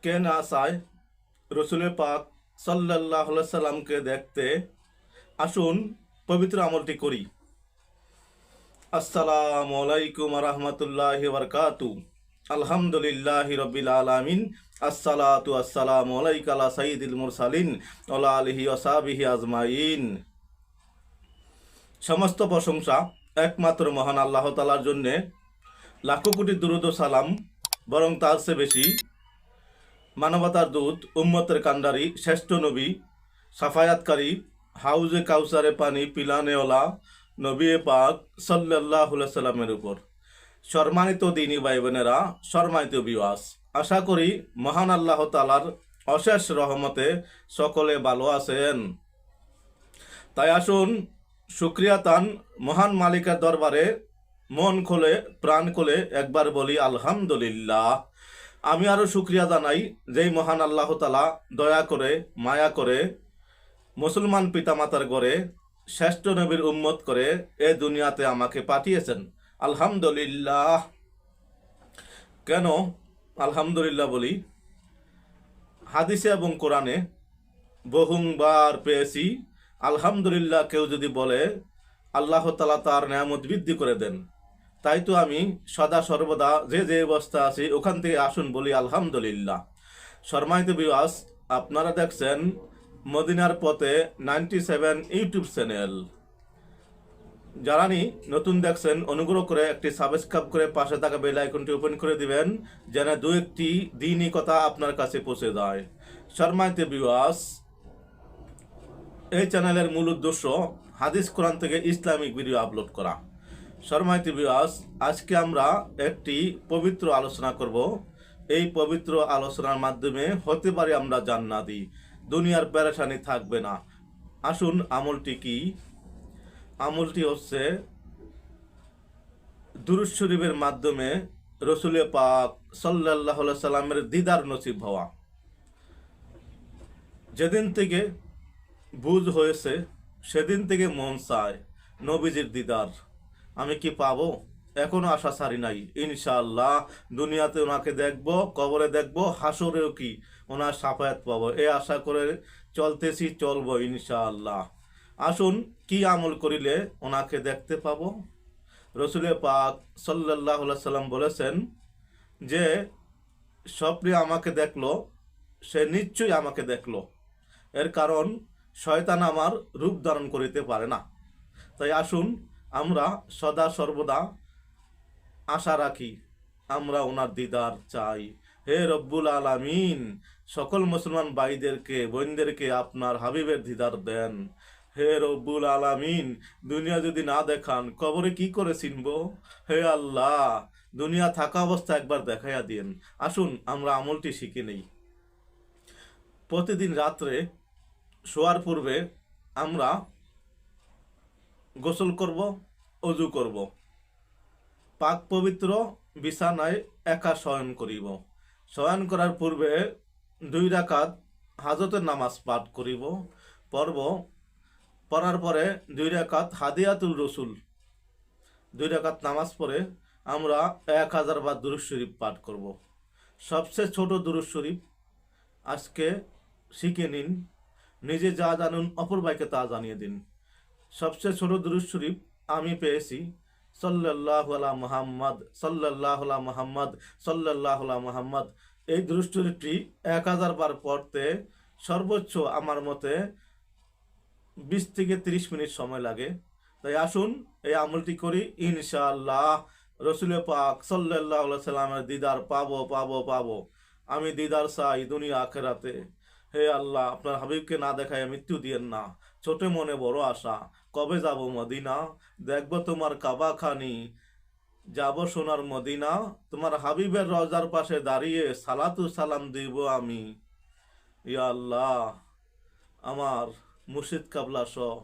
কে না চায় রসুলের পাক সাল্লাল্লাহু আলাইহি সাল্লামকে দেখতে? আসুন পবিত্র আমলটি করি। আসসালামু আলাইকুম ওয়া রাহমাতুল্লাহি ওয়া বারাকাতুহু। আলহামদুলিল্লাহি রাব্বিল আলামিন। আসসালাতু আসসালামু আলাইকা লা সাইয়্যিদিল মুরসালিন ওয়া আলা আলিহি ওয়া সাহবিহি আজমাইন। সমস্ত প্রশংসা একমাত্র মহান আল্লাহ তাআলার জন্য। লাখো কোটি দুরূদ ও সালাম, বরং তার চেয়ে বেশি মানবতার দূত, উম্মতের কান্ডারি, শ্রেষ্ঠ নবী, সাফায়াতকারী, হাউজে কাউসারে পানি পিলানেওয়ালা নবী পাক সাল্লাল্লাহু আলাইহি সাল্লামের উপর। সম্মানিত দিনী ভাই বোনেরা, সম্মানিত বিওয়াস, আশা করি মহান আল্লাহ তাআলার অশেষ রহমতে সকলে ভালো আছেন। তাই আসুন শুকরিয়া তান মহান মালিকের দরবারে মন খুলে প্রাণ খুলে একবার বলি আলহামদুলিল্লাহ। আমি আরও শুকরিয়া জানাই যেই মহান আল্লাহ তাআলা দয়া করে মায়া করে মুসলমান পিতামাতার ঘরে শ্রেষ্ঠ নবীর উম্মত করে এ দুনিয়াতে আমাকে পাঠিয়েছেন। আলহামদুলিল্লাহ। কেন আলহামদুলিল্লাহ বলি? হাদিসে এবং কোরআনে বহুবার পেয়েছি আলহামদুলিল্লাহ কেউ যদি বলে আল্লাহ তাআলা তার নেয়ামত বৃদ্ধি করে দেন। তাই তো আমি সদা সর্বদা যে অবস্থা আছি ওখান থেকে আসুন বলি আলহামদুলিল্লাহ। সম্মানিত বিওয়াস, আপনারা দেখছেন মদিনার পথে 97 ইউটিউব চ্যানেল। যারা নতুন দেখছেন অনুগ্রহ করে একটি সাবস্ক্রাইব করে পাশে থাকা বেল আইকনটি ওপেন করে দিবেন, যেন দু একটি দ্বীনি কথা আপনার কাছে পৌঁছে যায়। সম্মানিত বিওয়াস, এই চ্যানেলের মূল উদ্দেশ্য হাদিস কোরআন থেকে ইসলামিক ভিডিও আপলোড করা। সম্মানিত বিওয়াস, আজকে আমরা একটি পবিত্র আলোচনা করব। এই পবিত্র আলোচনার মাধ্যমে হতে পারে আমরা জান্নাতি, দুনিয়ার পেরেশানি থাকবে না। আসুন আমলটি কি? আমলটি হচ্ছে দুরূদ শরীফের মাধ্যমে রসুল পাক সাল্লাল্লাহু আলাইহি সাল্লামের দিদার নসিব হওয়া। যেদিন থেকে বুঝ হয়েছে সেদিন থেকে মন চায় নবীজির দিদার। আমি কি পাবো? এখনো আশা ছাড়ি নাই। ইনশাআল্লাহ দুনিয়াতে ওনাকে দেখব, কবরে দেখব, হাসরেও কি ওনার সাফায়াত পাবো, এ আশা করে চলতেছি, চলবো ইনশাআল্লাহ। আসুন কি আমল করিলে ওনাকে দেখতে পাবো? রসুল পাক সাল্লাল্লাহু আলাইহি সাল্লাম বলেছেন যে স্বপ্নে আমাকে দেখলো সে নিশ্চয়ই আমাকে দেখলো। এর কারণ শয়তান আমার রূপ ধারণ করিতে পারে না। তাই আসুন আমরা সদা সর্বদা আশা রাখি, আমরা ওনার দিদার চাই। হে রব্বুল আলামিন, সকল মুসলমান ভাইদেরকে বোনদেরকে আপনার হাবিবের দিদার দেন। হে রব্বুল আলামিন, দুনিয়া যদি না দেখান কবরে কি করে চিনবো? হে আল্লাহ, দুনিয়া থাকা অবস্থা একবার দেখাইয়া দিন। আসুন আমরা আমলটি শিখে নেই। প্রতিদিন রাত্রে শোয়ার পূর্বে আমরা গোসল করব, অজু করব, পাক পবিত্র বিছানায় একা শয়ন করিব। শয়ন করার পূর্বে 2 রাকাত হাজতের নামাজ পাঠ করিব, পড়ার পরে 2 রাকাত হাদিয়াতুল রসুল, 2 রাকাত নামাজ পড়ে আমরা 1000 বার দুরূদ শরীফ পাঠ করব। সবচেয়ে ছোট দুরূদ শরীফ আজকে শিখে নিন। নিজে যা জানুন অপর ভাইকে তা জানিয়ে দিন। সবচেয়ে ছোট দুরূদ শরীফ আমি পেয়েছি সাল্লাল্লাহু আলা মুহাম্মদ সাল্লাল্লাহু আলা মুহাম্মদ সাল্লাল্লাহু আলা মুহাম্মদ। এই দুরূদ শরীফটি 1000 বার পড়তে সর্বোচ্চ আমার মতে 20 থেকে 30 মিনিট সময় লাগে। তাই আসুন এই আমলটি করি, ইনশাআল্লাহ রসুল পাক সাল্লাল্লাহু আলাইহি সাল্লামের দিদার পাবো পাবো পাবো। আমি দিদার চাই দুনিয়া আখেরাতে। হে আল্লাহ, আপনার হাবিবকে না দেখায় মৃত্যু দিয়েন না। ছোট মনে বড় আশা, কবে যাব মদিনা, দেখব তোমার কাবা খানি, যাব সোনার মদিনা, তোমার হাবিবের রওজার পাশে দাঁড়িয়ে সালাতু সালাম দিব আমি। ইয়া আল্লাহ, আমার মুর্শিদ কাবলা সহ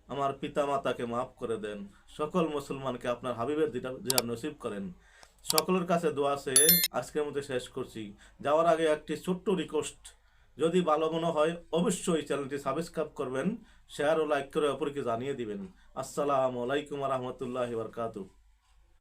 আমার পিতা মাতাকে মাফ করে দেন। সকল মুসলমানকে আপনার হাবিবের দিদার নসিব করেন। সকলের কাছে দোয়া চেয়ে আজকের মধ্যে শেষ করছি। যাওয়ার আগে একটি ছোট্ট রিকোয়েস্ট, যদি ভালো মনে হয় অবশ্যই চ্যানেলটি সাবস্ক্রাইব করবেন, শেয়ার ও লাইক করে অপরকে জানিয়ে দিবেন। আসসালামু আলাইকুম ওয়া রাহমাতুল্লাহি ওয়া বারাকাতুহু।